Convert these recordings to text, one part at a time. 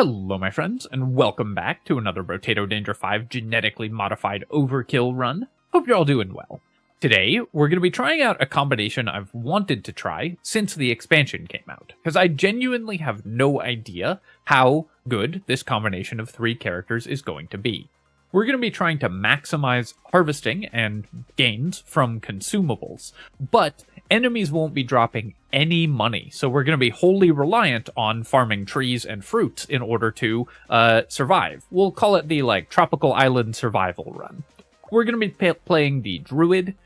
Hello my friends, and welcome back to another Brotato Danger 5 Genetically Modified Overkill run. Hope you're all doing well. Today, we're going to be trying out a combination I've wanted to try since the expansion came out, because I genuinely have no idea how good this combination of three characters is going to be. We're going to be trying to maximize harvesting and gains from consumables, but enemies won't be dropping any money, so we're going to be wholly reliant on farming trees and fruits in order to survive. We'll call it the tropical island survival run. We're going to be playing the Druid,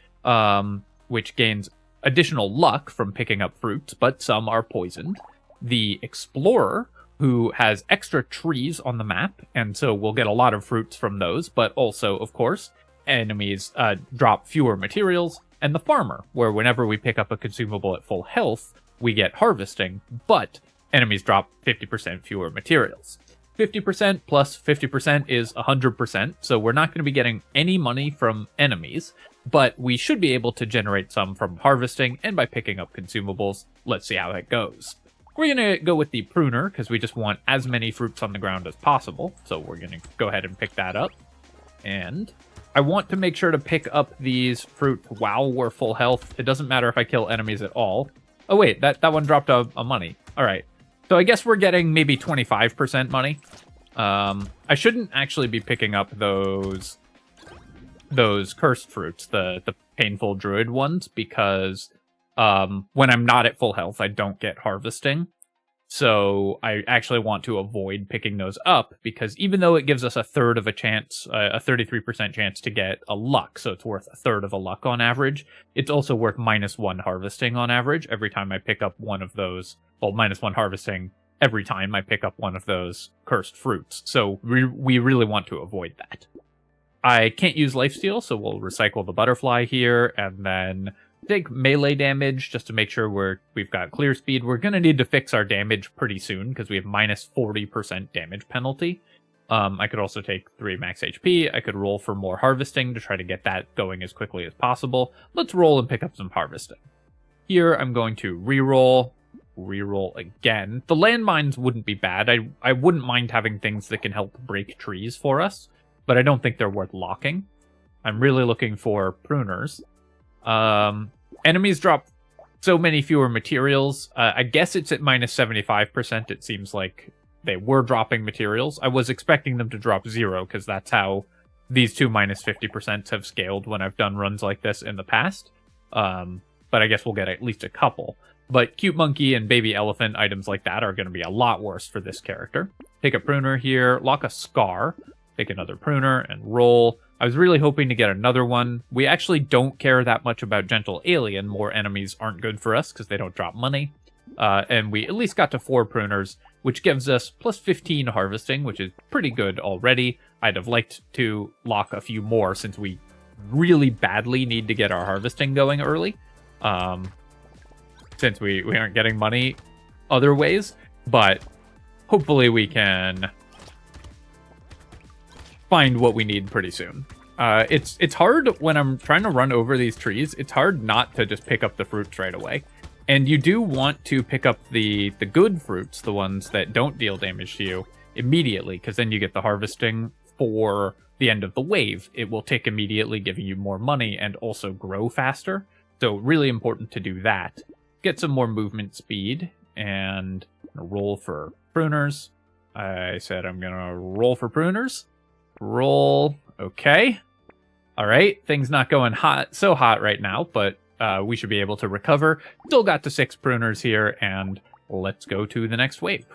which gains additional luck from picking up fruits, but some are poisoned. The Explorer, who has extra trees on the map, and so we'll get a lot of fruits from those, but also, of course, enemies drop fewer materials. And the Farmer, where whenever we pick up a consumable at full health, we get harvesting, but enemies drop 50% fewer materials. 50% plus 50% is 100%, so we're not going to be getting any money from enemies, but we should be able to generate some from harvesting and by picking up consumables. Let's see how that goes. We're going to go with the Pruner, because we just want as many fruits on the ground as possible, so we're going to go ahead and pick that up. And I want to make sure to pick up these fruit while we're full health. It doesn't matter if I kill enemies at all. Oh wait, that one dropped a money. All right. So I guess we're getting maybe 25% money. I shouldn't actually be picking up those cursed fruits, the painful druid ones, because when I'm not at full health, I don't get harvesting. So I actually want to avoid picking those up, because even though it gives us a third of a chance, a 33% chance to get a luck, so it's worth a third of a luck on average, it's also worth -1 harvesting on average every time I pick up one of those, well, -1 harvesting every time I pick up one of those cursed fruits. So we really want to avoid that. I can't use lifesteal, so we'll recycle the butterfly here, and then take melee damage just to make sure we've got clear speed. We're going to need to fix our damage pretty soon because we have -40% damage penalty. I could also take 3 max HP. I could roll for more harvesting to try to get that going as quickly as possible. Let's roll and pick up some harvesting. Here I'm going to reroll again. The landmines wouldn't be bad. I wouldn't mind having things that can help break trees for us, but I don't think they're worth locking. I'm really looking for pruners. Enemies drop so many fewer materials. I guess it's at -75%. It seems like they were dropping materials. I was expecting them to drop 0, because that's how these two -50% have scaled when I've done runs like this in the past. But I guess we'll get at least a couple. But cute monkey and baby elephant items like that are going to be a lot worse for this character. Take a pruner here, lock a scar, take another pruner, and roll. I was really hoping to get another one. We actually don't care that much about Gentle Alien. More enemies aren't good for us because they don't drop money. And we at least got to 4 pruners, which gives us +15 harvesting, which is pretty good already. I'd have liked to lock a few more since we really badly need to get our harvesting going early. Since we aren't getting money other ways. But hopefully we can find what we need pretty soon. It's hard when I'm trying to run over these trees. It's hard not to just pick up the fruits right away. And you do want to pick up the good fruits, the ones that don't deal damage to you, immediately, because then you get the harvesting for the end of the wave. It will tick immediately, giving you more money and also grow faster. So really important to do that. Get some more movement speed and roll for pruners. I said I'm gonna roll for pruners. Roll. Okay. All right. Things not going so hot right now, but we should be able to recover. Still got to 6 pruners here, and let's go to the next wave.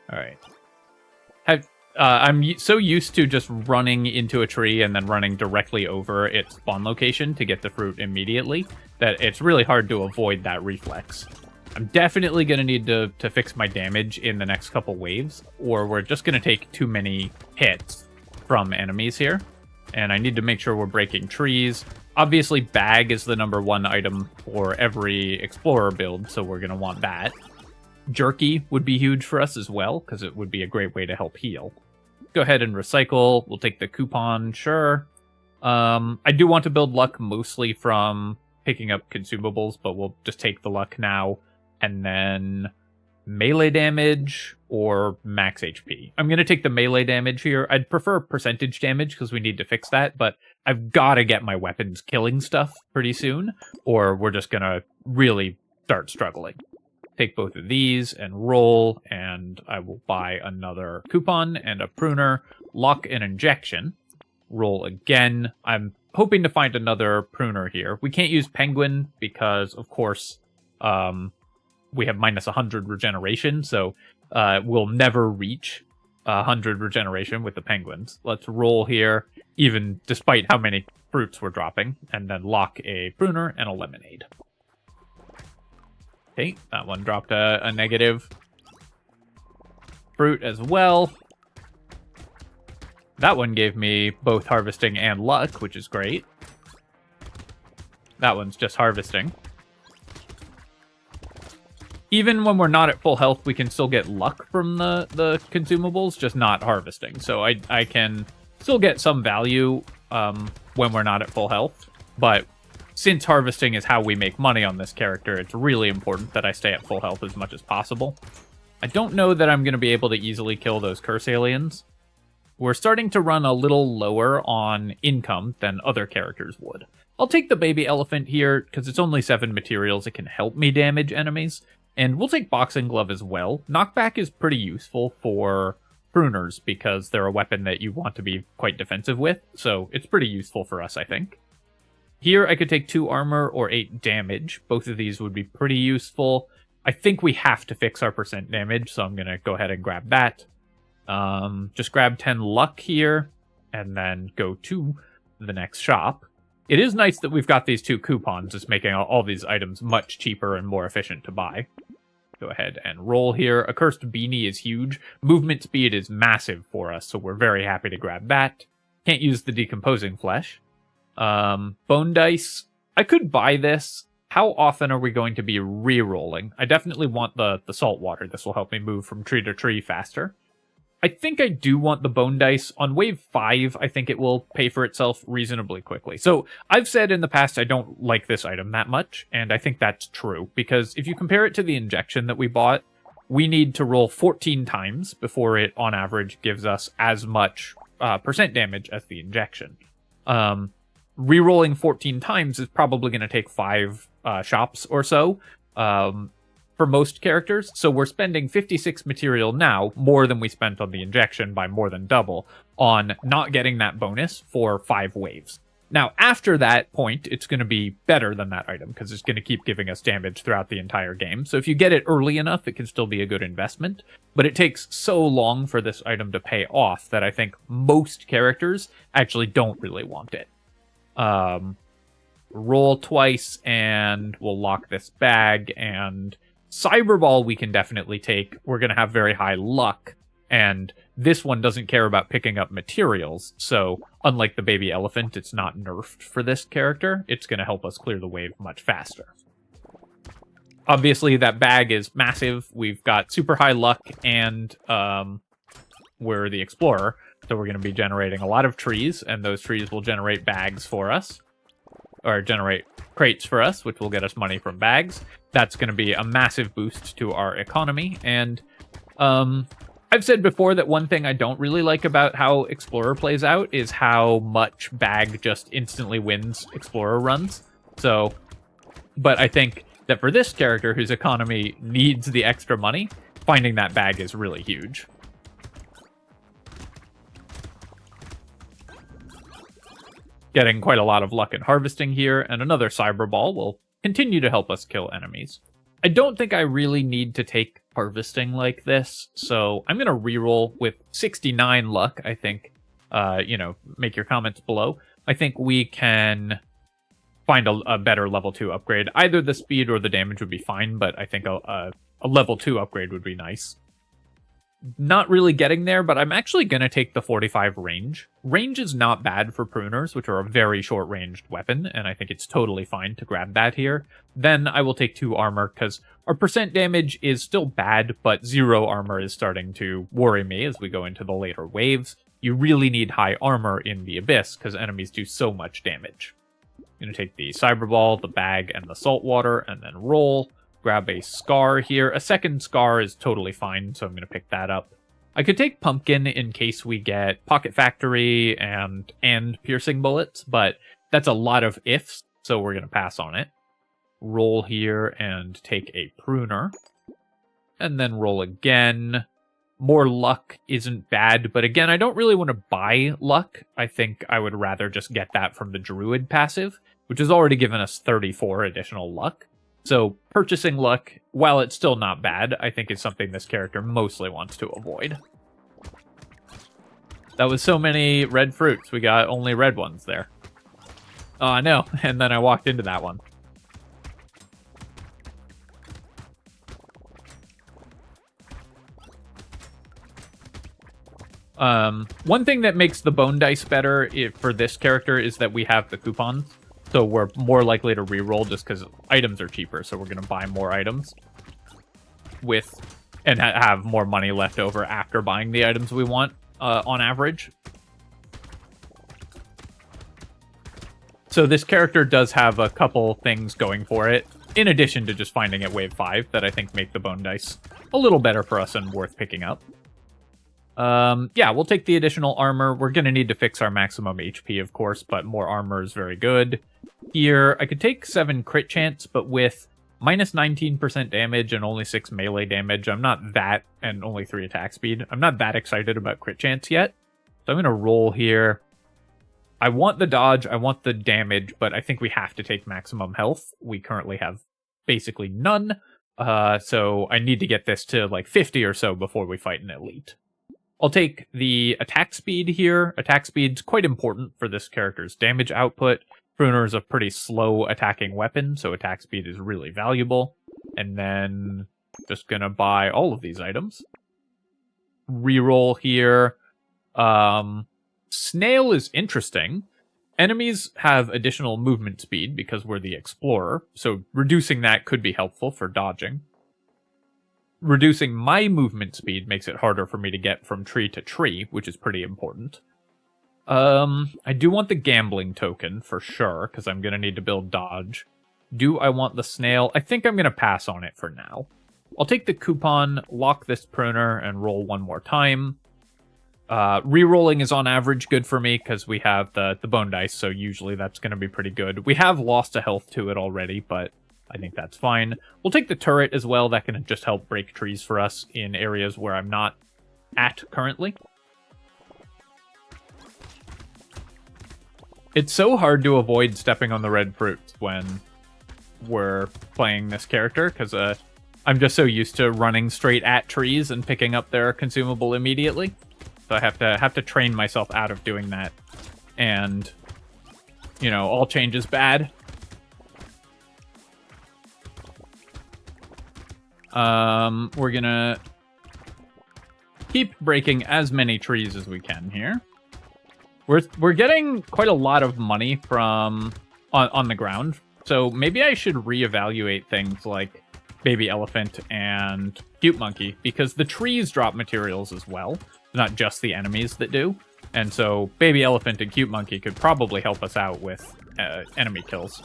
All right. I'm so used to just running into a tree and then running directly over its spawn location to get the fruit immediately that it's really hard to avoid that reflex. I'm definitely going to need to fix my damage in the next couple waves, or we're just going to take too many hits from enemies here. And I need to make sure we're breaking trees. Obviously, bag is the #1 item for every Explorer build, so we're going to want that. Jerky would be huge for us as well, because it would be a great way to help heal. Go ahead and recycle. We'll take the coupon, sure. I do want to build luck mostly from picking up consumables, but we'll just take the luck now. And then melee damage or max HP. I'm going to take the melee damage here. I'd prefer percentage damage because we need to fix that, but I've got to get my weapons killing stuff pretty soon, or we're just going to really start struggling. Take both of these and roll, and I will buy another coupon and a pruner, lock an injection, roll again. I'm hoping to find another pruner here. We can't use penguin because, of course, we have minus 100 regeneration, so we'll never reach 100 regeneration with the penguins. Let's roll here, even despite how many fruits we're dropping, and then lock a pruner and a lemonade. Okay, that one dropped a negative fruit as well. That one gave me both harvesting and luck, which is great. That one's just harvesting. Even when we're not at full health, we can still get luck from the consumables, just not harvesting. So I can still get some value when we're not at full health. But since harvesting is how we make money on this character, it's really important that I stay at full health as much as possible. I don't know that I'm going to be able to easily kill those curse aliens. We're starting to run a little lower on income than other characters would. I'll take the baby elephant here, because it's only 7 materials. It can help me damage enemies. And we'll take boxing glove as well. Knockback is pretty useful for pruners, because they're a weapon that you want to be quite defensive with. So it's pretty useful for us, I think. Here I could take 2 armor or 8 damage. Both of these would be pretty useful. I think we have to fix our percent damage, so I'm going to go ahead and grab that. Just grab 10 luck here, and then go to the next shop. It is nice that we've got these 2 coupons, just making all these items much cheaper and more efficient to buy. Go ahead and roll here. A cursed beanie is huge. Movement speed is massive for us, so we're very happy to grab that. Can't use the decomposing flesh. Bone dice. I could buy this. How often are we going to be re-rolling? I definitely want the salt water. This will help me move from tree to tree faster. I think I do want the bone dice. On wave 5, I think it will pay for itself reasonably quickly. So I've said in the past I don't like this item that much, and I think that's true, because if you compare it to the injection that we bought, we need to roll 14 times before it, on average, gives us as much percent damage as the injection. Rerolling 14 times is probably going to take 5 shops or so. For most characters, so we're spending 56 material now, more than we spent on the injection by more than double, on not getting that bonus for 5 waves. Now, after that point, it's going to be better than that item, because it's going to keep giving us damage throughout the entire game. So if you get it early enough, it can still be a good investment, but it takes so long for this item to pay off that I think most characters actually don't really want it. Roll twice, and we'll lock this bag, and Cyberball we can definitely take. We're going to have very high luck, and this one doesn't care about picking up materials, so unlike the baby elephant, it's not nerfed for this character. It's going to help us clear the wave much faster. Obviously, that bag is massive. We've got super high luck, and we're the explorer, so we're going to be generating a lot of trees, and those trees will generate bags for us, or generate crates for us, which will get us money from bags. That's going to be a massive boost to our economy. And I've said before that one thing I don't really like about how Explorer plays out is how much bag just instantly wins Explorer runs. So, but I think that for this character whose economy needs the extra money, finding that bag is really huge. Getting quite a lot of luck in harvesting here, and another cyber ball will continue to help us kill enemies. I don't think I really need to take harvesting like this, so I'm going to reroll with 69 luck, I think. Make your comments below. I think we can find a better level 2 upgrade. Either the speed or the damage would be fine, but I think a level 2 upgrade would be nice. Not really getting there, but I'm actually going to take the 45 range. Range is not bad for pruners, which are a very short-ranged weapon, and I think it's totally fine to grab that here. Then I will take 2 armor, because our percent damage is still bad, but 0 armor is starting to worry me as we go into the later waves. You really need high armor in the Abyss, because enemies do so much damage. I'm going to take the Cyberball, the bag, and the salt water, and then roll. Grab a Scar here. A second Scar is totally fine, so I'm going to pick that up. I could take Pumpkin in case we get Pocket Factory and Piercing Bullets, but that's a lot of ifs, so we're going to pass on it. Roll here and take a Pruner. And then roll again. More luck isn't bad, but again, I don't really want to buy luck. I think I would rather just get that from the Druid passive, which has already given us 34 additional luck. So purchasing luck, while it's still not bad, I think is something this character mostly wants to avoid. That was so many red fruits. We got only red ones there. Oh, no. And then I walked into that one. One thing that makes the bone dice better for this character is that we have the coupons. So we're more likely to reroll just because items are cheaper. So we're going to buy more items and have more money left over after buying the items we want on average. So this character does have a couple things going for it, in addition to just finding at wave 5 that I think make the bone dice a little better for us and worth picking up. Yeah, we'll take the additional armor. We're going to need to fix our maximum HP, of course, but more armor is very good. Here, I could take 7 crit chance, but with minus 19% damage and only 6 melee damage, I'm not that, and only 3 attack speed. I'm not that excited about crit chance yet. So I'm going to roll here. I want the dodge, I want the damage, but I think we have to take maximum health. We currently have basically none, so I need to get this to like 50 or so before we fight an elite. I'll take the attack speed here. Attack speed's quite important for this character's damage output. Pruner is a pretty slow attacking weapon, so attack speed is really valuable. And then just gonna buy all of these items. Reroll here. Snail is interesting. Enemies have additional movement speed because we're the explorer, so reducing that could be helpful for dodging. Reducing my movement speed makes it harder for me to get from tree to tree, which is pretty important. I do want the gambling token for sure, because I'm going to need to build dodge. Do I want the snail? I think I'm going to pass on it for now. I'll take the coupon, lock this pruner, and roll one more time. Rerolling is on average good for me, because we have the bone dice, so usually that's going to be pretty good. We have lost a health to it already, but I think that's fine. We'll take the turret as well. That can just help break trees for us in areas where I'm not at currently. It's so hard to avoid stepping on the red fruits when we're playing this character, because I'm just so used to running straight at trees and picking up their consumable immediately. So I have to train myself out of doing that. And, you know, all change is bad. We're gonna keep breaking as many trees as we can here. We're getting quite a lot of money from on the ground, so maybe I should reevaluate things like baby elephant and cute monkey, because the trees drop materials as well, not just the enemies that do. And so baby elephant and cute monkey could probably help us out with enemy kills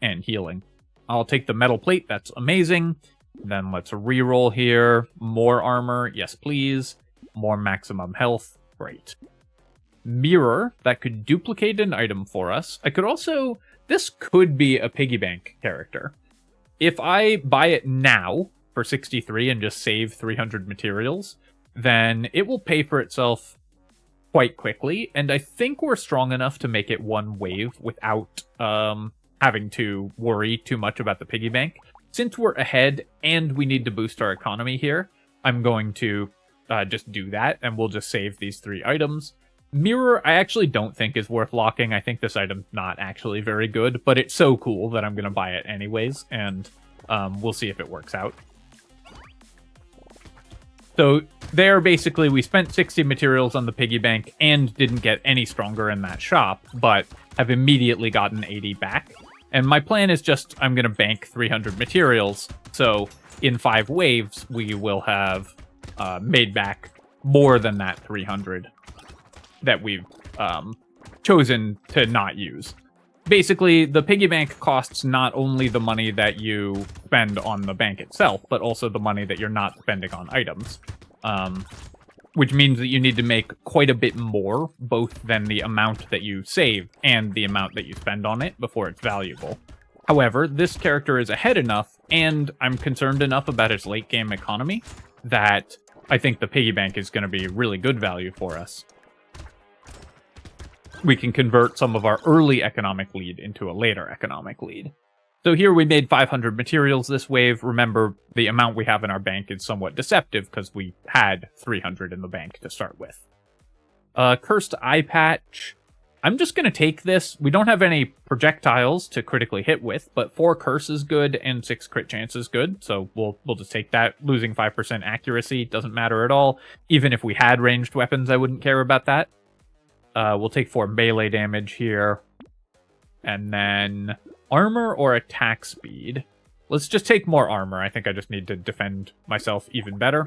and healing. I'll take the metal plate. That's amazing. Then let's reroll here. More armor. Yes, please. More maximum health. Great. Mirror. That could duplicate an item for us. I could also... This could be a piggy bank character. If I buy it now for 63 and just save 300 materials, then it will pay for itself quite quickly. And I think we're strong enough to make it one wave without... having to worry too much about the piggy bank. Since we're ahead and we need to boost our economy here, I'm going to just do that, and we'll just save these 3 items. Mirror, I actually don't think is worth locking. I think this item's not actually very good, but it's so cool that I'm going to buy it anyways, and we'll see if it works out. So there, basically, we spent 60 materials on the piggy bank and didn't get any stronger in that shop, but have immediately gotten 80 back. And my plan is just, I'm going to bank 300 materials, so in 5 waves, we will have made back more than that 300 that we've chosen to not use. basically, the piggy bank costs not only the money that you spend on the bank itself, but also the money that you're not spending on items. Which means that you need to make quite a bit more, both than the amount that you save and the amount that you spend on it before it's valuable. However, this character is ahead enough, and I'm concerned enough about its late-game economy, that I think the piggy bank is going to be really good value for us. We can convert some of our early economic lead into a later economic lead. So here we made 500 materials this wave. Remember, the amount we have in our bank is somewhat deceptive because we had 300 in the bank to start with. Cursed Eye Patch. I'm just going to take this. We don't have any projectiles to critically hit with, but 4 curse is good and 6 crit chance is good. So we'll just take that. Losing 5% accuracy doesn't matter at all. Even if we had ranged weapons, I wouldn't care about that. We'll take 4 melee damage here. And then armor or attack speed. Let's just take more armor. I think I just need to defend myself even better.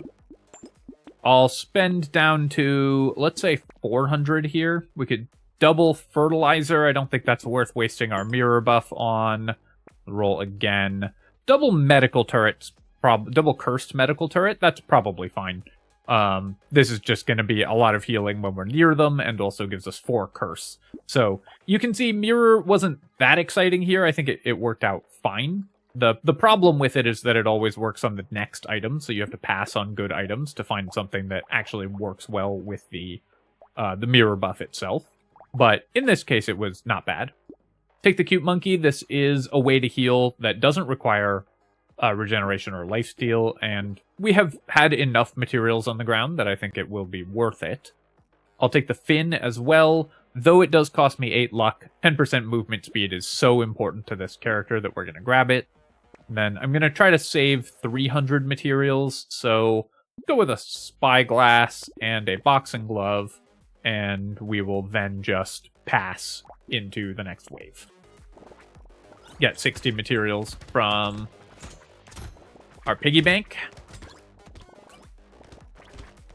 I'll spend down to, let's say, 400 here. We could double fertilizer. I don't think that's worth wasting our mirror buff on. Roll again. Double medical turrets. Double cursed medical turret. That's probably fine. This is just going to be a lot of healing when we're near them, and also gives us 4 curse. So you can see mirror wasn't that exciting here. I think it worked out fine. The problem with it is that it always works on the next item, so you have to pass on good items to find something that actually works well with the mirror buff itself. But in this case, it was not bad. Take the cute monkey. This is a way to heal that doesn't require regeneration or lifesteal, and we have had enough materials on the ground that I think it will be worth it. I'll take the fin as well, though it does cost me 8 luck. 10% movement speed is so important to this character that we're going to grab it. And then I'm going to try to save 300 materials, so go with a spyglass and a boxing glove, and we will then just pass into the next wave. Get 60 materials from our piggy bank.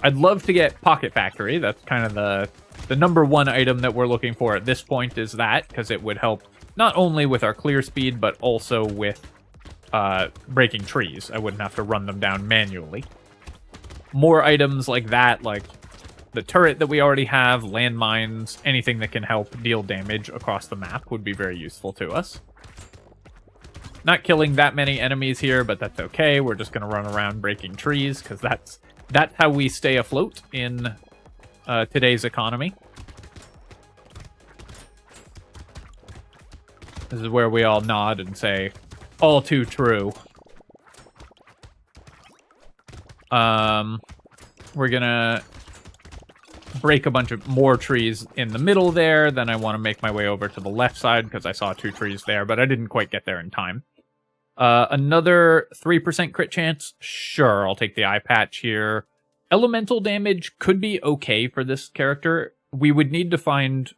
I'd love to get Pocket Factory. That's kind of the number one item that we're looking for at this point, is that, because it would help not only with our clear speed, but also with breaking trees. I wouldn't have to run them down manually. More items like that, like the turret that we already have, landmines, anything that can help deal damage across the map would be very useful to us. Not killing that many enemies here, but that's okay. We're just going to run around breaking trees, because that's how we stay afloat in today's economy. This is where we all nod and say, all too true. We're going to break a bunch of more trees in the middle there. Then I want to make my way over to the left side, because I saw 2 trees there, but I didn't quite get there in time. Another 3% crit chance. Sure, I'll take the eye patch here. Elemental damage could be okay for this character. We would need to find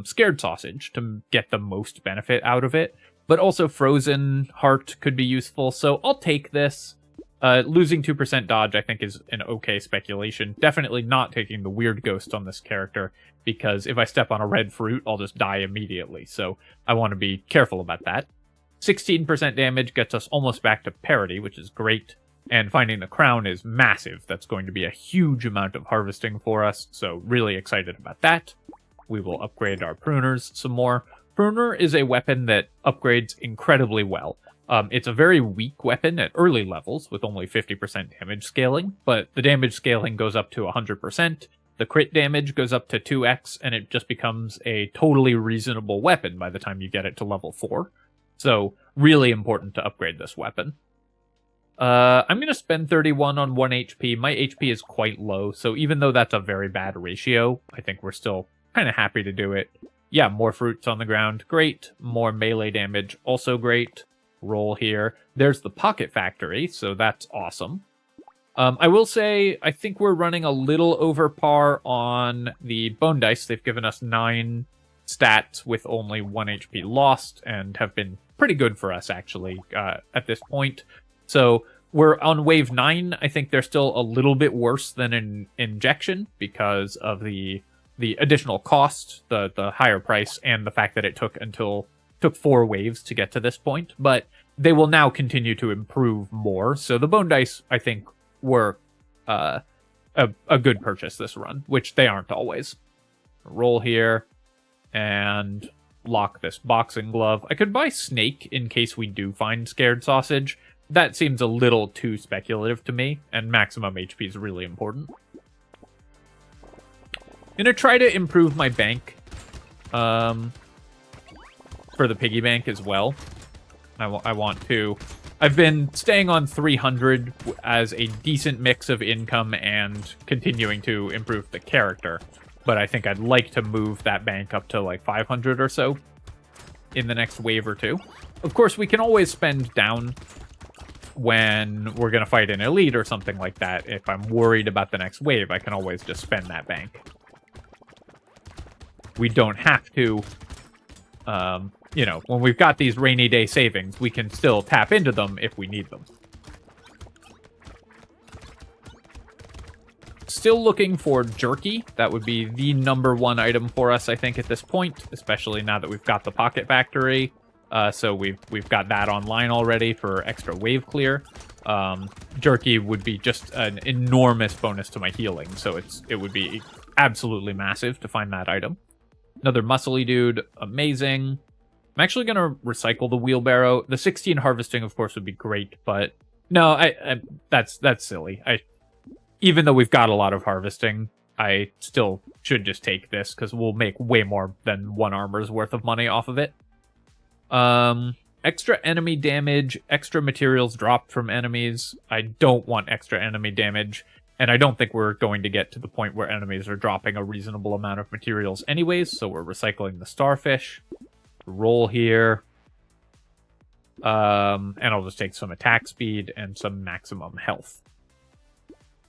Scared Sausage to get the most benefit out of it. But also Frozen Heart could be useful, so I'll take this. Losing 2% dodge, I think, is an okay speculation. Definitely not taking the Weird Ghost on this character, because if I step on a red fruit, I'll just die immediately. So I want to be careful about that. 16% damage gets us almost back to parity, which is great. And finding the crown is massive. That's going to be a huge amount of harvesting for us, so really excited about that. We will upgrade our pruners some more. Pruner is a weapon that upgrades incredibly well. It's a very weak weapon at early levels with only 50% damage scaling, but the damage scaling goes up to 100%. The crit damage goes up to 2x, and it just becomes a totally reasonable weapon by the time you get it to level 4. So, really important to upgrade this weapon. I'm going to spend 31 on 1 HP. My HP is quite low, so even though that's a very bad ratio, I think we're still kind of happy to do it. Yeah, more fruits on the ground. Great. More melee damage. Also great. Roll here. There's the Pocket Factory, so that's awesome. I will say, I think we're running a little over par on the Bone Dice. They've given us 9 stats with only 1 HP lost, and have been pretty good for us, actually, at this point. So we're on wave 9. I think they're still a little bit worse than an injection because of the additional cost, the higher price, and the fact that it took until took 4 waves to get to this point, but they will now continue to improve more. So the bone dice, I think, were a good purchase this run, which they aren't always. Roll here and lock this boxing glove. I could buy snake in case we do find scared sausage. That seems a little too speculative to me, and maximum HP is really important. I'm gonna try to improve my bank for the piggy bank as well. I want to. I've been staying on 300 as a decent mix of income and continuing to improve the character, but I think I'd like to move that bank up to like 500 or so in the next wave or two. Of course, we can always spend down when we're going to fight an elite or something like that. If I'm worried about the next wave, I can always just spend that bank. We don't have to, you know, when we've got these rainy day savings, we can still tap into them if we need them. Still looking for jerky. That would be the #1 item for us, I think, at this point, especially now that we've got the Pocket Factory. So we've got that online already for extra wave clear. Jerky would be just an enormous bonus to my healing, so it would be absolutely massive to find that item. Another muscly dude, amazing. I'm actually going to recycle the wheelbarrow. The 16 harvesting, of course, would be great, but no, that's silly. Even though we've got a lot of harvesting, I still should just take this, because we'll make way more than 1 armor's worth of money off of it. Extra enemy damage, extra materials dropped from enemies. I don't want extra enemy damage, and I don't think we're going to get to the point where enemies are dropping a reasonable amount of materials anyways, so we're recycling the starfish. Roll here. And I'll just take some attack speed and some maximum health.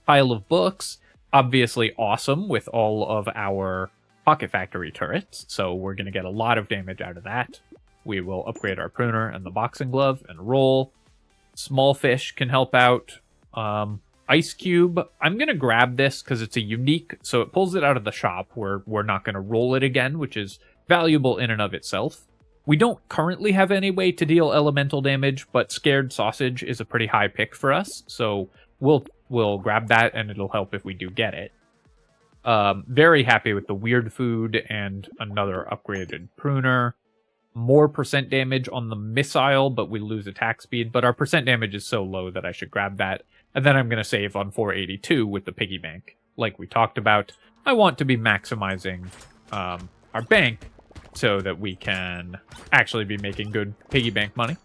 Pile of books, obviously awesome with all of our Pocket Factory turrets, so we're going to get a lot of damage out of that. We will upgrade our pruner and the boxing glove and roll. Small fish can help out. Ice cube, I'm going to grab this because it's a unique, so it pulls it out of the shop where we're not going to roll it again, which is valuable in and of itself. We don't currently have any way to deal elemental damage, but scared sausage is a pretty high pick for us, so we'll grab that and it'll help if we do get it. Very happy with the weird food and another upgraded pruner. More percent damage on the missile, but we lose attack speed, but our percent damage is so low that I should grab that. And then I'm going to save on 482 with the piggy bank. Like we talked about, I want to be maximizing our bank so that we can actually be making good piggy bank money.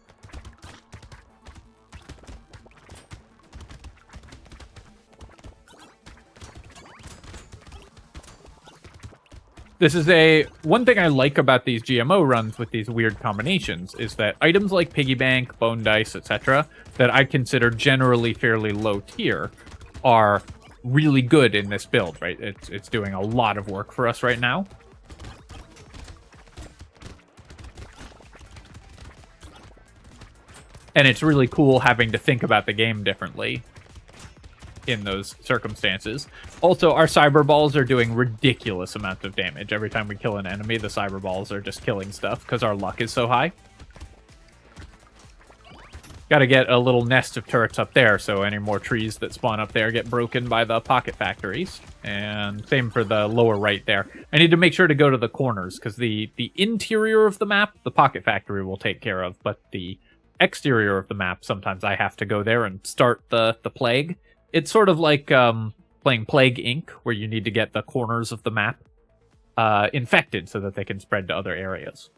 This is one thing I like about these GMO runs with these weird combinations is that items like piggy bank, bone dice, etc., that I consider generally fairly low tier, are really good in this build, right? It's doing a lot of work for us right now. And it's really cool having to think about the game differently in those circumstances. Also, our cyber balls are doing ridiculous amounts of damage. Every time we kill an enemy, the cyber balls are just killing stuff because our luck is so high. Gotta get a little nest of turrets up there, so any more trees that spawn up there get broken by the Pocket Factories. And same for the lower right there. I need to make sure to go to the corners, because the interior of the map, the Pocket Factory will take care of, but the exterior of the map, sometimes I have to go there and start the plague. It's sort of like playing Plague Inc., where you need to get the corners of the map infected so that they can spread to other areas.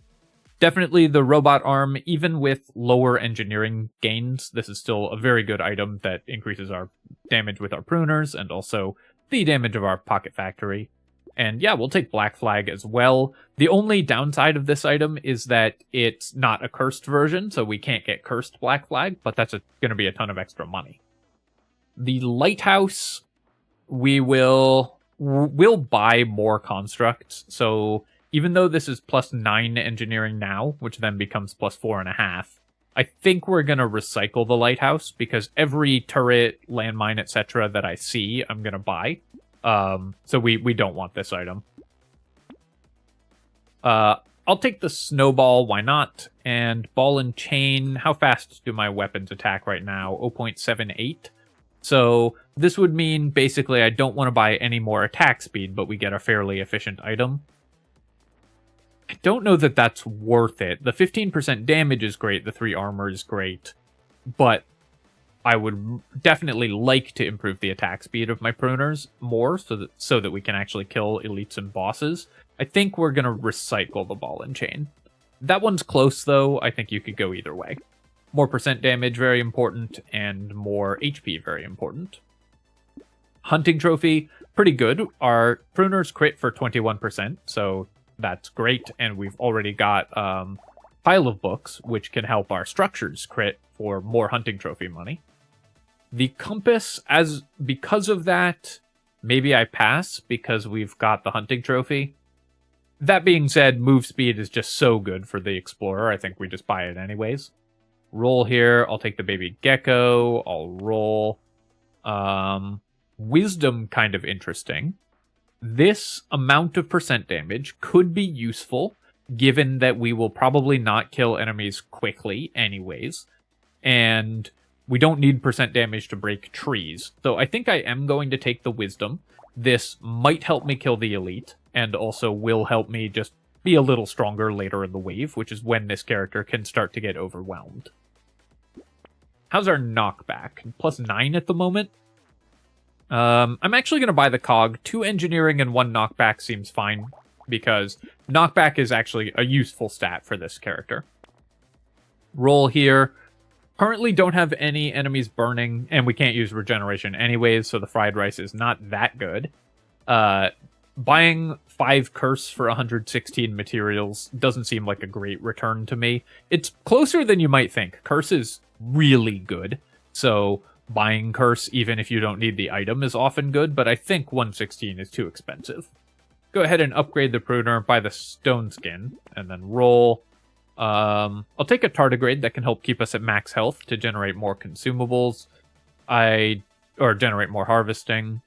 Definitely the robot arm, even with lower engineering gains, this is still a very good item that increases our damage with our pruners and also the damage of our Pocket Factory. And yeah, we'll take Black Flag as well. The only downside of this item is that it's not a cursed version, so we can't get cursed Black Flag, but that's going to be a ton of extra money. The Lighthouse, we'll buy more constructs, so even though this is +9 engineering now, which then becomes +4.5, I think we're going to recycle the Lighthouse, because every turret, landmine, etc. that I see, I'm going to buy. So we don't want this item. I'll take the snowball, why not? And ball and chain, how fast do my weapons attack right now? 0.78. So this would mean basically I don't want to buy any more attack speed, but we get a fairly efficient item. I don't know that that's worth it. The 15% damage is great, the 3 armor is great, but I would definitely like to improve the attack speed of my pruners more so that we can actually kill elites and bosses. I think we're going to recycle the ball and chain. That one's close, though. I think you could go either way. More percent damage, very important, and more HP, very important. Hunting trophy, pretty good. Our pruners crit for 21%, so that's great, and we've already got Pile of Books, which can help our structures crit for more hunting trophy money. The compass, because of that, maybe I pass because we've got the hunting trophy. That being said, move speed is just so good for the explorer. I think we just buy it anyways. Roll here. I'll take the baby gecko. I'll roll. Wisdom, kind of interesting. This amount of percent damage could be useful, given that we will probably not kill enemies quickly anyways. And we don't need percent damage to break trees. So I think I am going to take the wisdom. This might help me kill the elite, and also will help me just be a little stronger later in the wave, which is when this character can start to get overwhelmed. How's our knockback? +9 at the moment. I'm actually going to buy the cog. 2 engineering and 1 knockback seems fine, because knockback is actually a useful stat for this character. Roll here. Currently don't have any enemies burning, and we can't use regeneration anyways, so the fried rice is not that good. Buying 5 curse for 116 materials doesn't seem like a great return to me. It's closer than you might think. Curse is really good, so buying curse, even if you don't need the item, is often good, but I think 116 is too expensive. Go ahead and upgrade the pruner, buy the stone skin, and then roll. I'll take a tardigrade that can help keep us at max health to generate more consumables. Or generate more harvesting.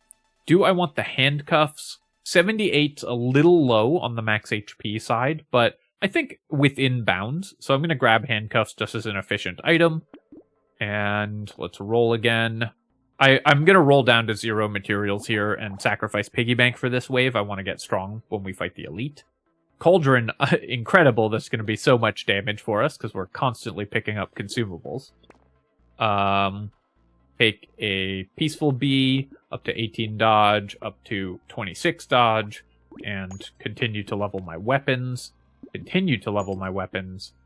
Do I want the handcuffs? 78's a little low on the max HP side, but I think within bounds. So I'm going to grab handcuffs just as an efficient item. And let's roll again. I'm going to roll down to 0 materials here and sacrifice Piggy Bank for this wave. I want to get strong when we fight the elite. Cauldron, incredible. That's going to be so much damage for us because we're constantly picking up consumables. Take a Peaceful Bee, up to 18 dodge, up to 26 dodge, and continue to level my weapons.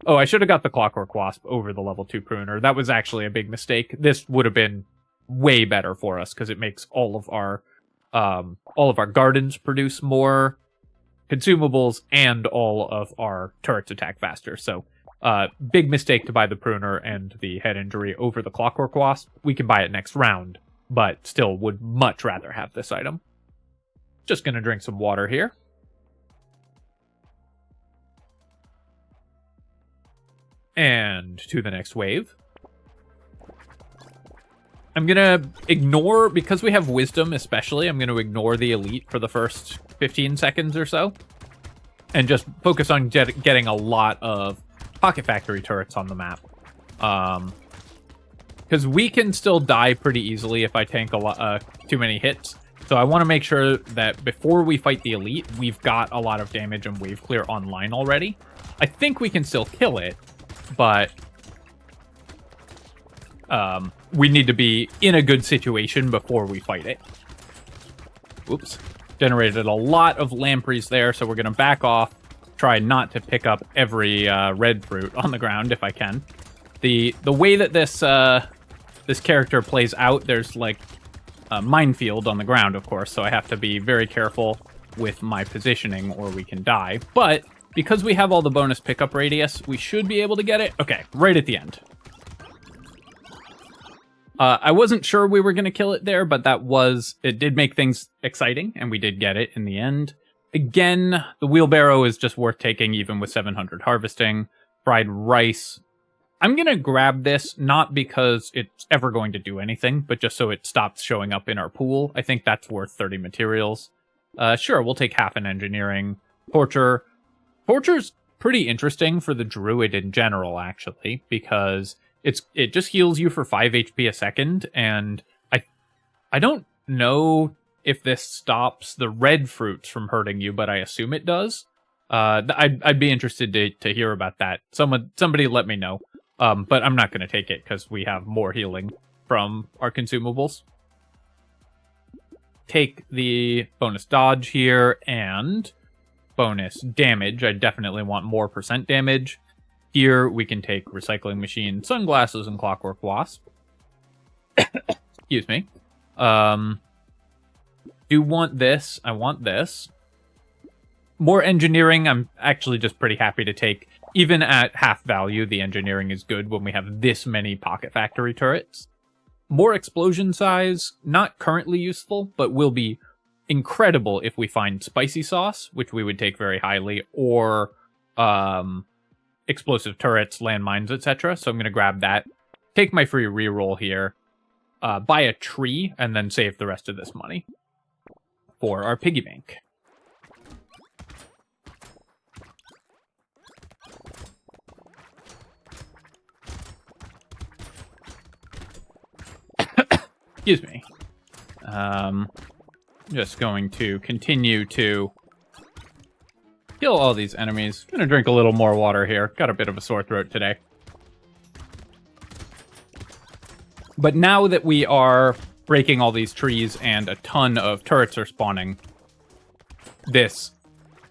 Oh, I should have got the Clockwork Wasp over the level 2 pruner. That was actually a big mistake. This would have been way better for us because it makes all of our gardens produce more consumables and all of our turrets attack faster. So, big mistake to buy the pruner and the head injury over the Clockwork Wasp. We can buy it next round, but still would much rather have this item. Just gonna drink some water here. And to the next wave. I'm gonna ignore, because we have wisdom especially, I'm gonna ignore the elite for the first 15 seconds or so. And just focus on getting a lot of Pocket Factory turrets on the map. Because we can still die pretty easily if I tank too many hits. So I want to make sure that before we fight the elite, we've got a lot of damage and wave clear online already. I think we can still kill it, but we need to be in a good situation before we fight it. Whoops. Generated a lot of lampreys there, so we're going to back off. Try not to pick up every red fruit on the ground if I can. The way that this character plays out, there's like a minefield on the ground, of course, so I have to be very careful with my positioning or we can die. But because we have all the bonus pickup radius, we should be able to get it. Okay, right at the end. I wasn't sure we were going to kill it there, but it did make things exciting, and we did get it in the end. Again, the wheelbarrow is just worth taking, even with 700 harvesting. Fried rice. I'm going to grab this, not because it's ever going to do anything, but just so it stops showing up in our pool. I think that's worth 30 materials. Sure, we'll take half an engineering. Torture. Torture's pretty interesting for the Druid in general, actually, because it just heals you for 5 HP a second, and I don't know if this stops the red fruits from hurting you, but I assume it does. I'd be interested to hear about that. Somebody let me know. But I'm not going to take it because we have more healing from our consumables. Take the bonus dodge here and bonus damage. I definitely want more % damage. Here we can take Recycling Machine, Sunglasses, and Clockwork Wasp. Excuse me. Do want this. I want this. More engineering, I'm actually just pretty happy to take. Even at half value, the engineering is good when we have this many Pocket Factory turrets. More explosion size, not currently useful, but will be incredible if we find Spicy Sauce, which we would take very highly, or explosive turrets, landmines, etc. So I'm going to grab that, take my free reroll here, buy a tree, and then save the rest of this money for our piggy bank. Excuse me. Just going to continue to kill all these enemies. Gonna drink a little more water here. Got a bit of a sore throat today. But now that we are breaking all these trees and a ton of turrets are spawning, this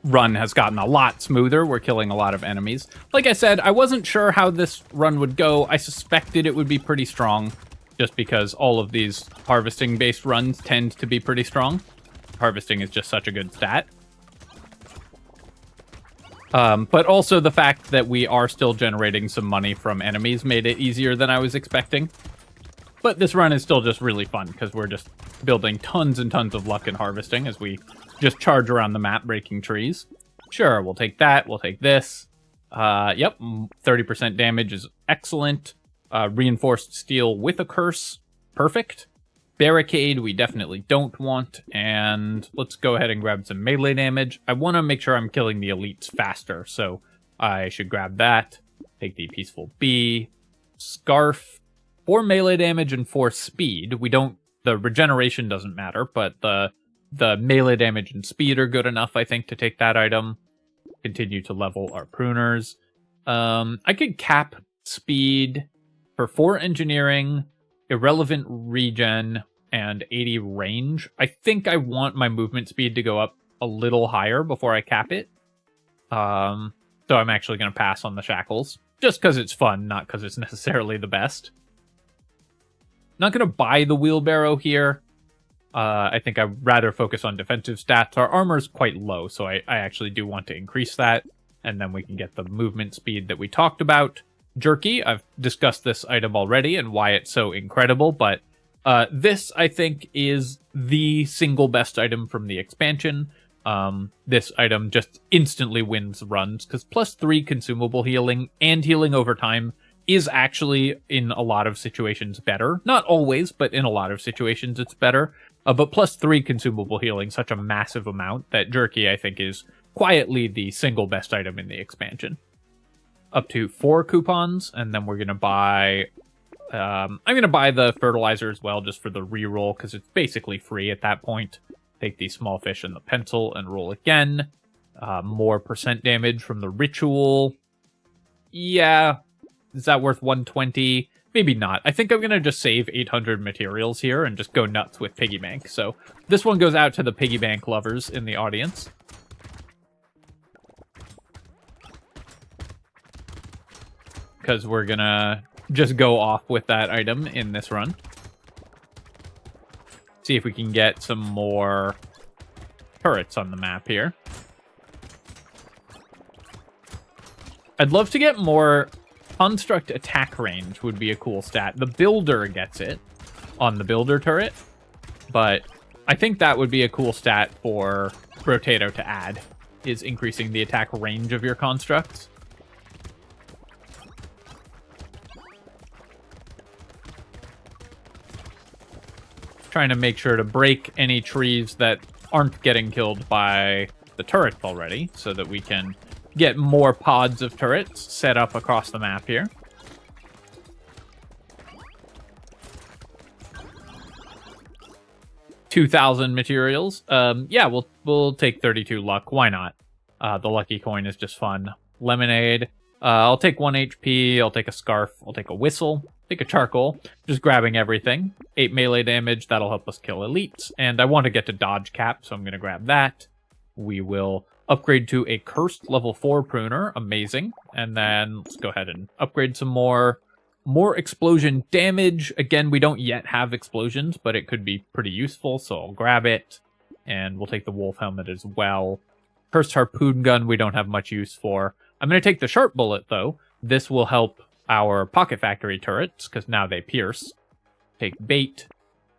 run has gotten a lot smoother. We're killing a lot of enemies. Like I said, I wasn't sure how this run would go. I suspected it would be pretty strong, just because all of these harvesting-based runs tend to be pretty strong. Harvesting is just such a good stat. But also the fact that we are still generating some money from enemies made it easier than I was expecting. But this run is still just really fun, because we're just building tons and tons of luck in harvesting as we just charge around the map breaking trees. Sure, we'll take that, we'll take this. Yep, 30% damage is excellent. Reinforced steel with a curse, perfect. Barricade we definitely don't want, and let's go ahead and grab some melee damage. I want to make sure I'm killing the elites faster, so I should grab that. Take the Peaceful Bee. Scarf, 4 melee damage and 4 speed. The regeneration doesn't matter, but the melee damage and speed are good enough, I think, to take that item. Continue to level our pruners. I could cap speed for 4 engineering, irrelevant regen, and 80 range. I think I want my movement speed to go up a little higher before I cap it. So I'm actually going to pass on the shackles, just because it's fun, not because it's necessarily the best. Not going to buy the wheelbarrow here. I think I'd rather focus on defensive stats. Our armor's quite low, so I actually do want to increase that, and then we can get the movement speed that we talked about. Jerky, I've discussed this item already and why it's so incredible, but this, I think, is the single best item from the expansion. This item just instantly wins runs, because +3 consumable healing and healing over time is actually, in a lot of situations, better. Not always, but in a lot of situations it's better. But +3 consumable healing, such a massive amount, that Jerky, I think, is quietly the single best item in the expansion. Up to 4 coupons, and then we're going to buy... I'm going to buy the fertilizer as well, just for the reroll, because it's basically free at that point. Take the small fish and the pencil and roll again. More % damage from the ritual. Yeah, is that worth 120? Maybe not. I think I'm going to just save 800 materials here and just go nuts with Piggy Bank. So this one goes out to the Piggy Bank lovers in the audience. Because we're going to just go off with that item in this run. See if we can get some more turrets on the map here. I'd love to get more construct attack range, would be a cool stat. The builder gets it on the builder turret, but I think that would be a cool stat for Brotato to add, is increasing the attack range of your constructs. Trying to make sure to break any trees that aren't getting killed by the turrets already, so that we can get more pods of turrets set up across the map here. $2,000 materials. Yeah, we'll take 32 luck. Why not? The lucky coin is just fun. Lemonade. I'll take 1 HP. I'll take a scarf. I'll take a whistle. Take a charcoal. Just grabbing everything. 8 melee damage. That'll help us kill elites. And I want to get to dodge cap, so I'm going to grab that. We will upgrade to a cursed level 4 pruner. Amazing. And then let's go ahead and upgrade some more. More explosion damage. Again, we don't yet have explosions, but it could be pretty useful, so I'll grab it. And we'll take the wolf helmet as well. Cursed harpoon gun we don't have much use for. I'm going to take the sharp bullet, though. This will help our pocket factory turrets, because now they pierce. Take bait.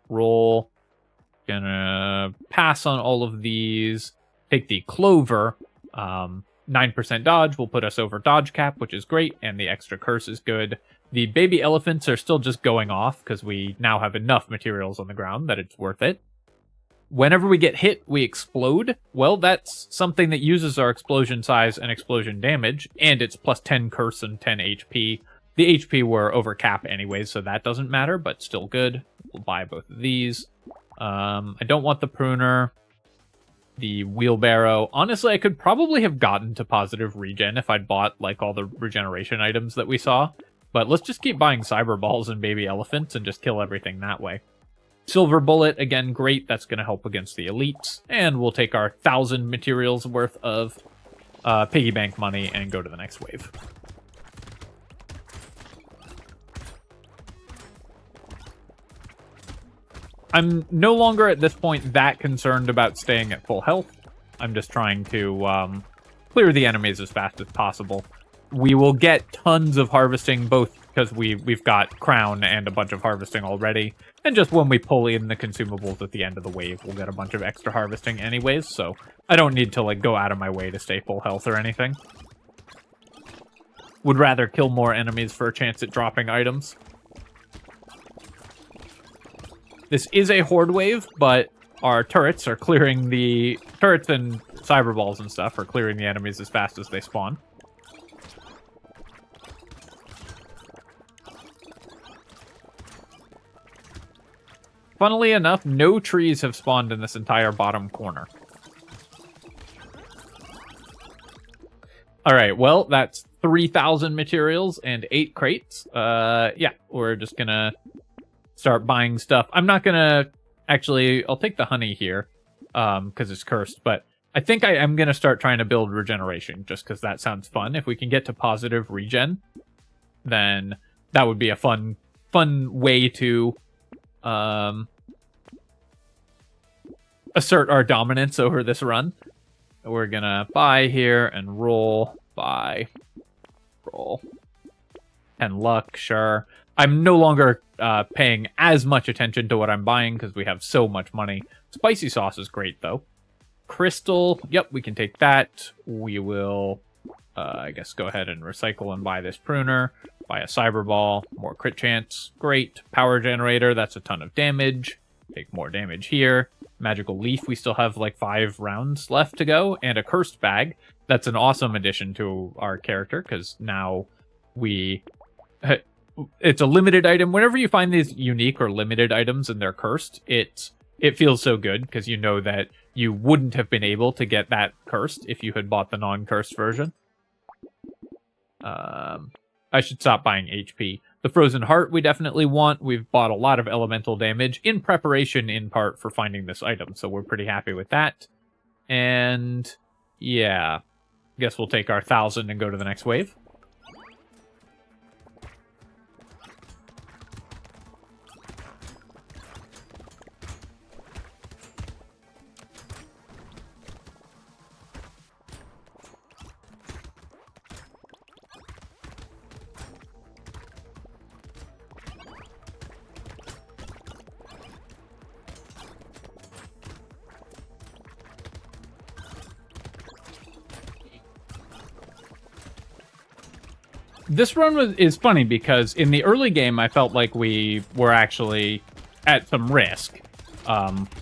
Roll. Gonna pass on all of these. Take the clover. 9% dodge will put us over dodge cap, which is great, and the extra curse is good. The baby elephants are still just going off, because we now have enough materials on the ground that it's worth it. Whenever we get hit, we explode. Well, that's something that uses our explosion size and explosion damage, and it's plus 10 curse and 10 HP. The HP were over cap anyways, so that doesn't matter, but still good. We'll buy both of these. I don't want the pruner. The wheelbarrow. Honestly, I could probably have gotten to positive regen if I'd bought like all the regeneration items that we saw. But let's just keep buying cyber balls and baby elephants and just kill everything that way. Silver bullet, again, great. That's going to help against the elites. And we'll take our 1,000 materials worth of piggy bank money and go to the next wave. I'm no longer at this point that concerned about staying at full health. I'm just trying to clear the enemies as fast as possible. We will get tons of harvesting, both because we've got crown and a bunch of harvesting already, and just when we pull in the consumables at the end of the wave, we'll get a bunch of extra harvesting anyways, so I don't need to like go out of my way to stay full health or anything. Would rather kill more enemies for a chance at dropping items. This is a horde wave, but our turrets are clearing the... Turrets and cyber balls and stuff are clearing the enemies as fast as they spawn. Funnily enough, no trees have spawned in this entire bottom corner. Alright, well, that's 3,000 materials and 8 crates. Yeah, we're just gonna start buying stuff. I'm not gonna... Actually, I'll take the honey here, because it's cursed, but I think I am gonna start trying to build regeneration, just because that sounds fun. If we can get to positive regen, then that would be a fun way to... assert our dominance over this run. We're gonna buy here and roll, buy, roll. 10 luck, sure. I'm no longer paying as much attention to what I'm buying because we have so much money. Spicy sauce is great though. Crystal, yep, we can take that. We will, I guess, go ahead and recycle and buy this pruner. Buy a cyber ball, more crit chance, great. Power generator, that's a ton of damage. Take more damage here. Magical leaf, we still have like 5 rounds left to go. And a cursed bag. That's an awesome addition to our character because now we... It's a limited item. Whenever you find these unique or limited items and they're cursed, it feels so good because you know that you wouldn't have been able to get that cursed if you had bought the non-cursed version. I should stop buying HP. The Frozen Heart we definitely want. We've bought a lot of elemental damage in preparation, in part, for finding this item, so we're pretty happy with that. And yeah, guess we'll take our 1,000 and go to the next wave. This run is funny because in the early game, I felt like we were actually at some risk.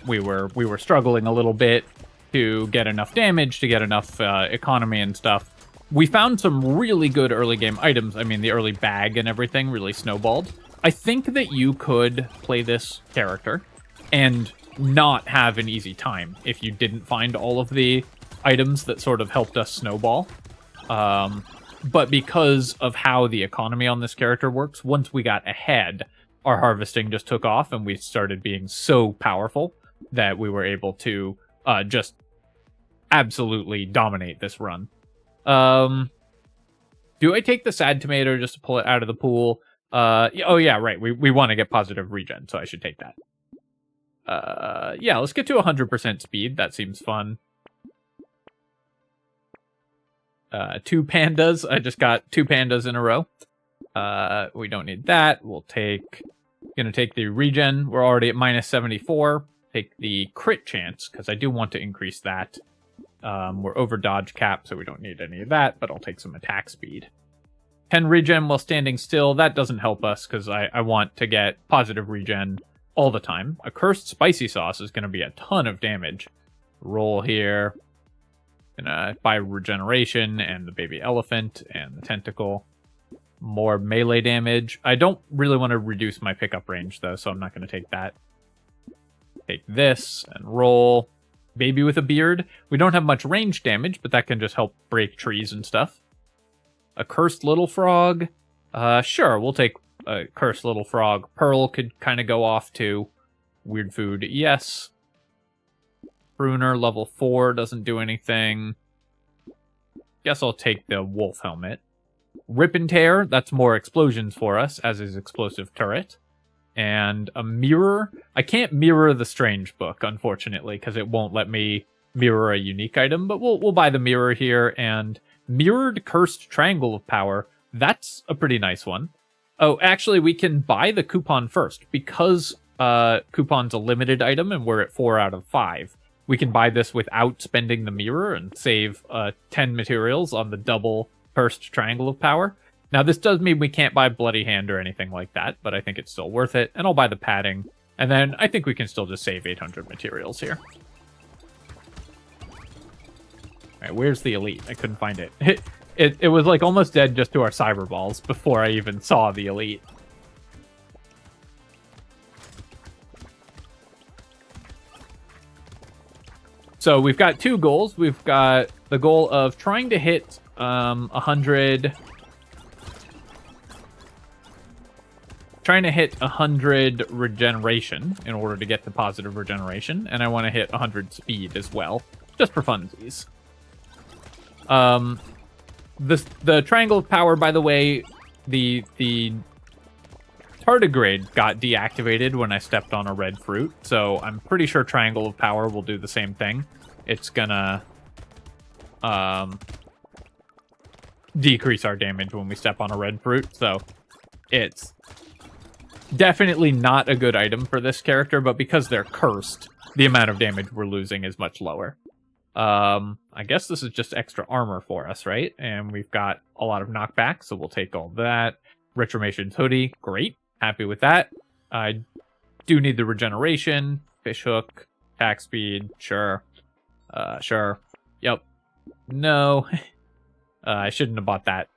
We were struggling a little bit to get enough damage, to get enough economy and stuff. we found some really good early game items. I mean, the early bag and everything really snowballed. I think that you could play this character and not have an easy time if you didn't find all of the items that sort of helped us snowball. But because of how the economy on this character works, once we got ahead, our harvesting just took off and we started being so powerful that we were able to just absolutely dominate this run. Do I take the sad tomato just to pull it out of the pool? Oh yeah, right. We want to get positive regen, so I should take that. Yeah, let's get to 100% speed. That seems fun. 2 pandas. I just got 2 pandas in a row. We don't need that. Gonna take the regen. We're already at minus 74. Take the crit chance, because I do want to increase that. We're over dodge cap, so we don't need any of that, but I'll take some attack speed. 10 regen while standing still. That doesn't help us, because I want to get positive regen all the time. A cursed spicy sauce is going to be a ton of damage. Roll here. Gonna buy regeneration and the baby elephant and the tentacle. More melee damage. I don't really want to reduce my pickup range, though, so I'm not going to take that. Take this and roll. Baby with a beard. We don't have much range damage, but that can just help break trees and stuff. A cursed little frog. Sure, we'll take a cursed little frog. Pearl could kind of go off too. Weird food, yes. Pruner, level 4, doesn't do anything. Guess I'll take the wolf helmet. Rip and tear, that's more explosions for us, as is explosive turret. And a mirror. I can't mirror the strange book, unfortunately, because it won't let me mirror a unique item, but we'll buy the mirror here. And mirrored cursed triangle of power, that's a pretty nice one. Oh, actually, we can buy the coupon first, because coupon's a limited item and we're at 4 out of 5. We can buy this without spending the mirror and save 10 materials on the double cursed triangle of power. Now, this does mean we can't buy Bloody Hand or anything like that, but I think it's still worth it, and I'll buy the padding, and then I think we can still just save 800 materials here. Alright, where's the elite? I couldn't find it. It was like almost dead just to our cyber balls before I even saw the elite. So we've got 2 goals. We've got the goal of trying to hit 100... Trying to hit 100 regeneration in order to get the positive regeneration, and I want to hit 100 speed as well, just for funsies. The triangle of power, by the way, the tardigrade got deactivated when I stepped on a red fruit, so I'm pretty sure triangle of power will do the same thing. It's gonna decrease our damage when we step on a red fruit, so it's definitely not a good item for this character, but because they're cursed, the amount of damage we're losing is much lower. I guess this is just extra armor for us, right? And we've got a lot of knockback, so we'll take all that. Retrimation's hoodie, great. Happy with that. I do need the regeneration. Fish hook, attack speed, sure. Sure. Yep. No. I shouldn't have bought that.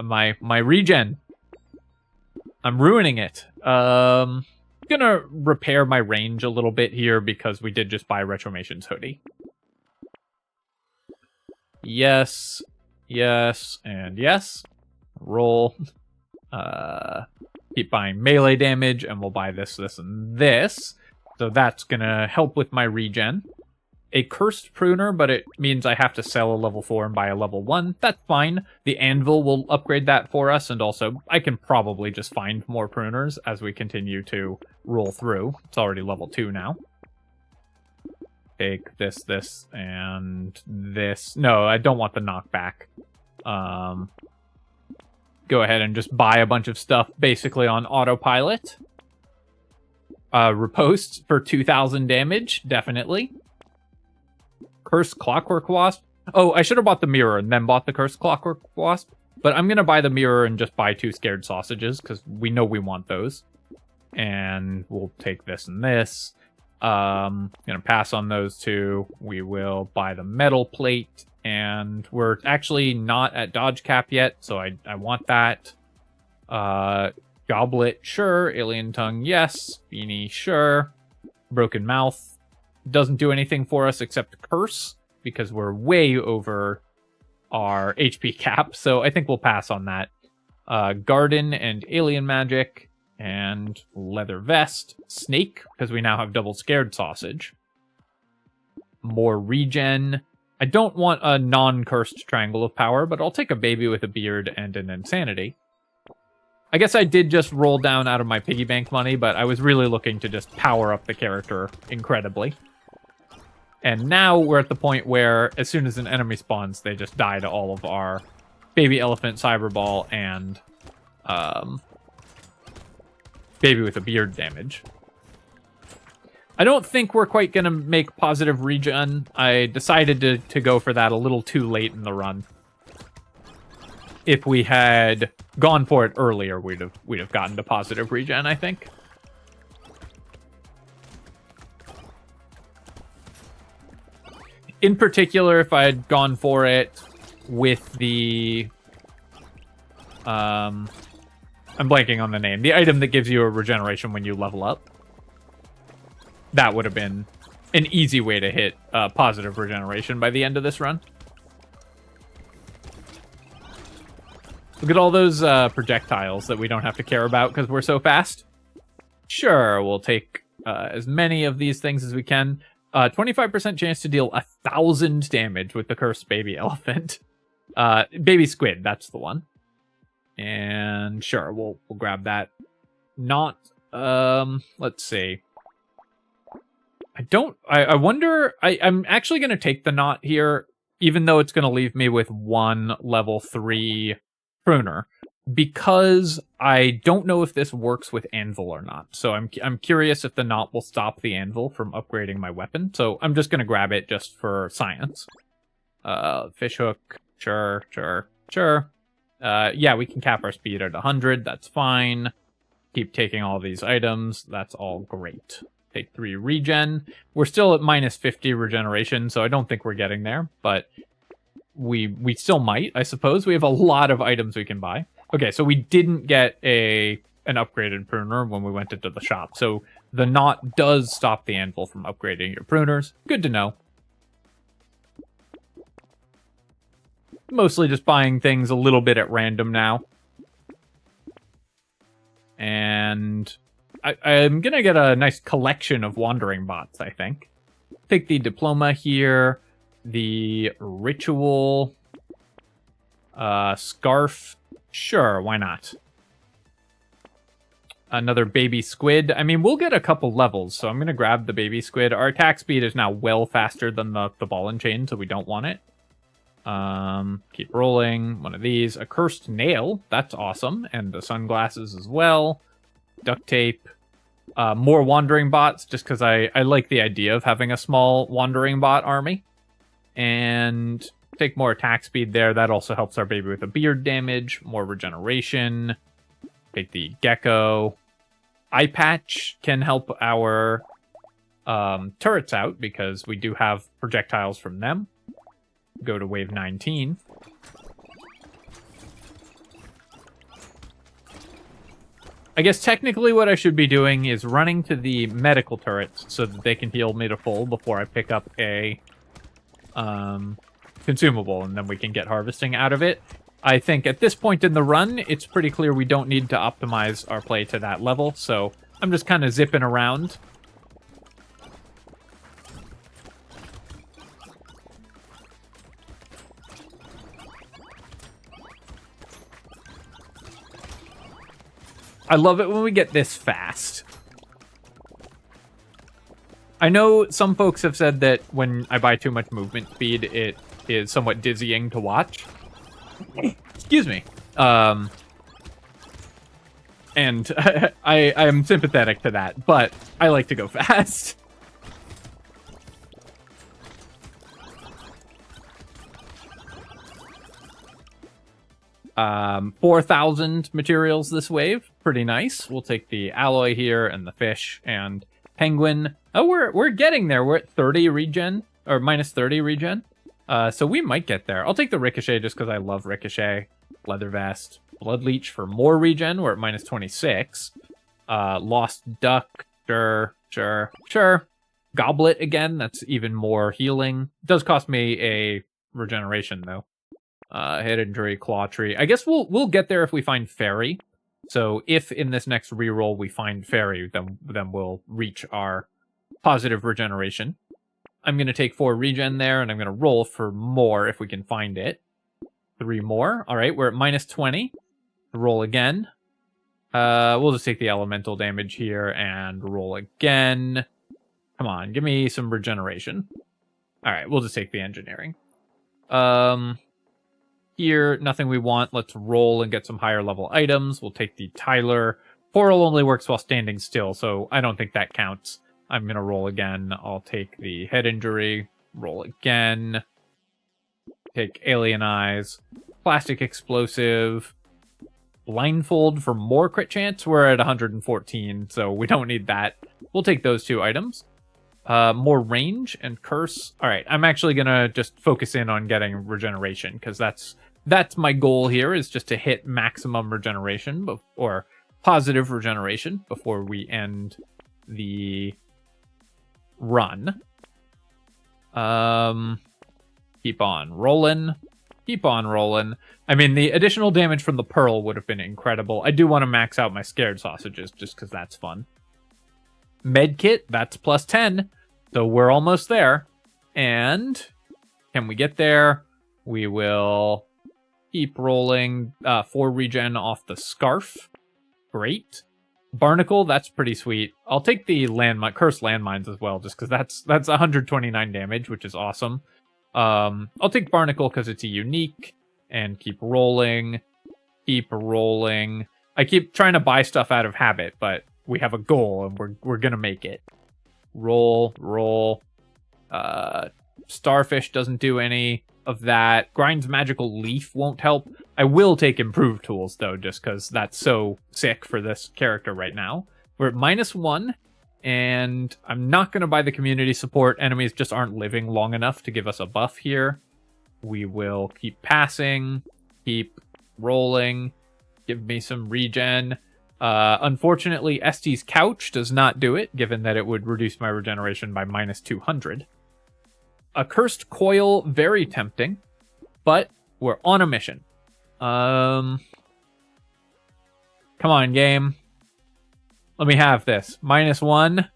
My regen. I'm ruining it. I'm gonna repair my range a little bit here because we did just buy Retrimation's hoodie. Yes, yes, and yes. Roll. Keep buying melee damage, and we'll buy this, this, and this. So that's gonna help with my regen. A cursed pruner, but it means I have to sell a level 4 and buy a level 1. That's fine. The anvil will upgrade that for us, and also I can probably just find more pruners as we continue to roll through. It's already level 2 now. Take this, this, and this. No, I don't want the knockback. Go ahead and just buy a bunch of stuff basically on autopilot. Riposte for 2,000 damage, definitely. Cursed Clockwork Wasp. Oh, I should have bought the mirror and then bought the Cursed Clockwork Wasp. But I'm going to buy the mirror and just buy 2 scared sausages, because we know we want those. And we'll take this and this. Gonna pass on those two. We will buy the metal plate, and we're actually not at dodge cap yet, so I want that. Goblet, sure. Alien tongue, yes. Beanie, sure. Broken mouth doesn't do anything for us except curse, because we're way over our HP cap, so I think we'll pass on that. Garden and alien magic, and leather vest. Snake, because we now have double scared sausage. More regen. I don't want a non-cursed triangle of power, but I'll take a baby with a beard and an insanity. I guess I did just roll down out of my piggy bank money, but I was really looking to just power up the character incredibly. And now we're at the point where as soon as an enemy spawns, they just die to all of our baby elephant, cyberball, and baby with a beard damage. I don't think we're quite going to make positive regen. I decided to go for that a little too late in the run. If we had gone for it earlier, we'd have gotten to positive regen, I think. In particular, if I had gone for it with the... I'm blanking on the name. The item that gives you a regeneration when you level up. That would have been an easy way to hit positive regeneration by the end of this run. Look at all those projectiles that we don't have to care about because we're so fast. Sure, we'll take as many of these things as we can. 25% chance to deal 1,000 damage with the cursed baby elephant. Baby squid, that's the one. And sure, we'll grab that. Not, let's see. I wonder, I'm actually going to take the knot here, even though it's going to leave me with one level 3 pruner, because I don't know if this works with anvil or not. So I'm curious if the knot will stop the anvil from upgrading my weapon. So I'm just going to grab it just for science. Fish hook, sure. Yeah, we can cap our speed at 100. That's fine. Keep taking all these items. That's all great. Take 3 regen. We're still at minus 50 regeneration, so I don't think we're getting there, but we still might, I suppose. We have a lot of items we can buy. Okay, so we didn't get an upgraded pruner when we went into the shop, so the knot does stop the anvil from upgrading your pruners. Good to know. Mostly just buying things a little bit at random now. And I'm going to get a nice collection of wandering bots, I think. Take the diploma here, the ritual, scarf. Sure, why not? Another baby squid. I mean, we'll get a couple levels, so I'm going to grab the baby squid. Our attack speed is now well faster than the ball and chain, so we don't want it. Keep rolling. One of these. A cursed nail. That's awesome. And the sunglasses as well. Duct tape. More wandering bots, just because I like the idea of having a small wandering bot army. And take more attack speed there. That also helps our baby with a beard damage. More regeneration. Take the gecko. Eye patch can help our turrets out, because we do have projectiles from them. Go to wave 19. I guess technically what I should be doing is running to the medical turrets so that they can heal me to full before I pick up a consumable, and then we can get harvesting out of it. I think at this point in the run, it's pretty clear we don't need to optimize our play to that level, so I'm just kind of zipping around. I love it when we get this fast. I know some folks have said that when I buy too much movement speed, it is somewhat dizzying to watch. Excuse me. And I am sympathetic to that, but I like to go fast. 4,000 materials this wave. Pretty nice. We'll take the alloy here and the fish, and Penguin. Oh, we're getting there. We're at 30 regen, or minus 30 regen. So we might get there. I'll take the Ricochet just because I love Ricochet. Leather Vest. Blood Leech for more regen. We're at minus 26. Lost Duck. Sure. Goblet again. That's even more healing. Does cost me a regeneration, though. Head Injury, Claw Tree. I guess we'll get there if we find Fairy. So if in this next reroll we find Fairy, then we'll reach our positive regeneration. I'm going to take 4 regen there, and I'm going to roll for more if we can find it. 3 more. All right, we're at minus 20. Roll again. We'll just take the elemental damage here and roll again. Come on, give me some regeneration. All right, we'll just take the engineering. Here, nothing we want. Let's roll and get some higher level items. We'll take the Tyler. Portal only works while standing still, so I don't think that counts. I'm going to roll again. I'll take the head injury. Roll again. Take Alien Eyes. Plastic Explosive. Blindfold for more crit chance. We're at 114, so we don't need that. We'll take those 2 items. More range and curse. All right, I'm actually going to just focus in on getting regeneration, because that's my goal here, is just to hit maximum regeneration, or positive regeneration, before we end the run. Keep on rolling. Keep on rolling. I mean, the additional damage from the Pearl would have been incredible. I do want to max out my Scared Sausages, just because that's fun. Medkit, that's plus 10. So we're almost there. And can we get there? We will keep rolling. 4 regen off the Scarf. Great. Barnacle, that's pretty sweet. I'll take the Cursed Landmines as well, just because that's 129 damage, which is awesome. I'll take Barnacle because it's a unique. And keep rolling. Keep rolling. I keep trying to buy stuff out of habit, but we have a goal, and we're gonna make it. Roll. Starfish doesn't do any of that. Grind's Magical Leaf won't help. I will take Improved Tools, though, just because that's so sick for this character right now. We're at minus 1, and I'm not gonna buy the community support. Enemies just aren't living long enough to give us a buff here. We will keep passing, keep rolling, give me some regen. Unfortunately, Estee's Couch does not do it, given that it would reduce my regeneration by minus 200. A Cursed Coil, very tempting, but we're on a mission. Come on, game. Let me have this. Minus 1.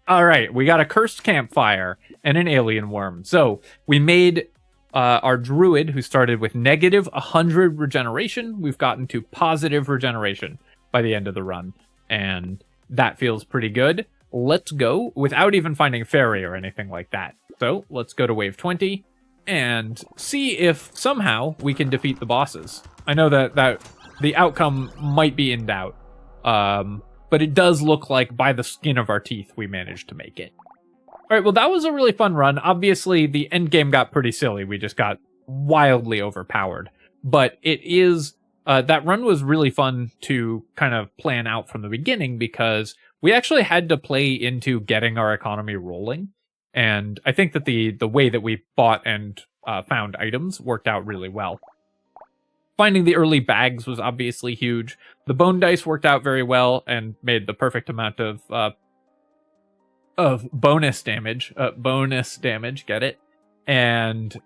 All right, we got a Cursed Campfire and an Alien Worm. So we made our Druid, who started with negative 100 regeneration. We've gotten to positive regeneration by the end of the run, and that feels pretty good. Let's go without even finding Fairy or anything like that. So let's go to wave 20 and see if somehow we can defeat the bosses. I know that the outcome might be in doubt, but it does look like by the skin of our teeth we managed to make it. All right, well, that was a really fun run. Obviously, the end game got pretty silly. We just got wildly overpowered, but it is... that run was really fun to kind of plan out from the beginning, because we actually had to play into getting our economy rolling. And I think that the way that we bought and found items worked out really well. Finding the early bags was obviously huge. The bone dice worked out very well and made the perfect amount of bonus damage. Get it? And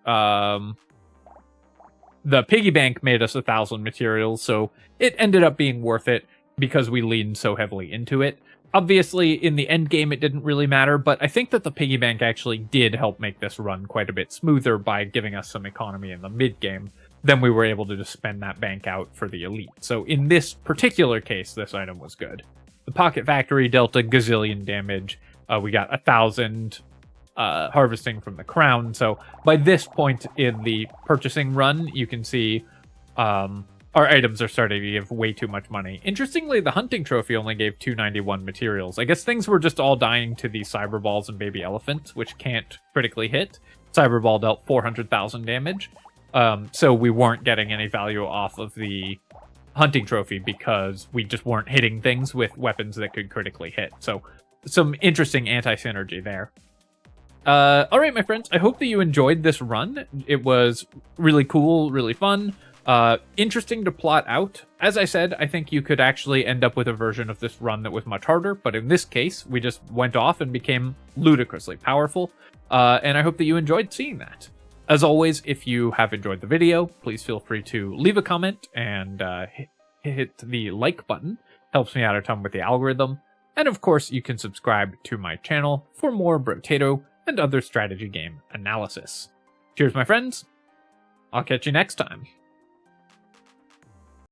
the piggy bank made us 1,000 materials, so it ended up being worth it because we leaned so heavily into it. Obviously, in the end game, it didn't really matter, but I think that the piggy bank actually did help make this run quite a bit smoother by giving us some economy in the mid game. Then we were able to just spend that bank out for the elite. So in this particular case, this item was good. The Pocket Factory dealt a gazillion damage. We got 1,000 harvesting from the crown. So by this point in the purchasing run, you can see our items are starting to give way too much money. Interestingly, the hunting trophy only gave 291 materials. I guess things were just all dying to the cyber balls and baby elephants, which can't critically hit. Cyber ball dealt 400,000 damage. So we weren't getting any value off of the hunting trophy because we just weren't hitting things with weapons that could critically hit. So some interesting anti-synergy there. All right, my friends, I hope that you enjoyed this run. It was really cool, really fun, interesting to plot out. As I said, I think you could actually end up with a version of this run that was much harder, but in this case, we just went off and became ludicrously powerful, and I hope that you enjoyed seeing that. As always, if you have enjoyed the video, please feel free to leave a comment and hit the like button. Helps me out a ton with the algorithm. And of course, you can subscribe to my channel for more Brotato and other strategy game analysis. Cheers, my friends. I'll catch you next time.